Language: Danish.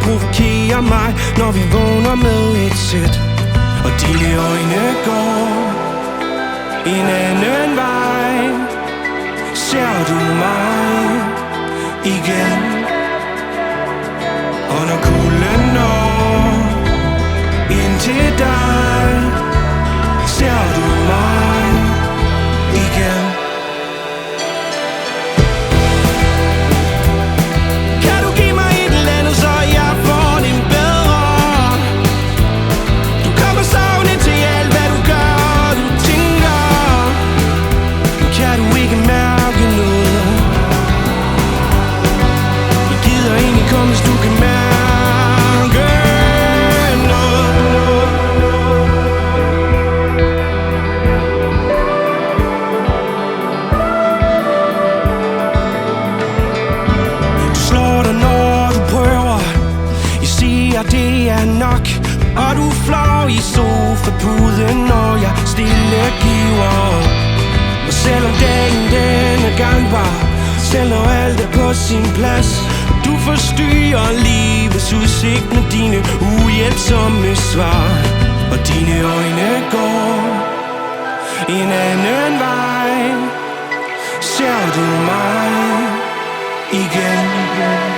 provokerer mig, når vi vågner med et sæt. Og dine øjne går en anden vej. Ser du mig igen? Og når kulden når ind til dig, ser du mig igen. Kan du give mig et eller andet, så jeg får det bedre? Du kommer savne til alt, hvad du gør, du tænker. Kan du ikke mærke noget? Jeg gider egentlig komme, hvis du kan mærke noget. Du slår dig, når du prøver. Jeg siger, det er nok. Og du flår i sofapuden, når jeg stille giver op. Og selvom dagen denne gang var, selvom alt er på sin plads, du forstyrrer livets udsigt med dine uhjælpsomme svar. Og dine øjne går en anden vej. Ser du mig igen?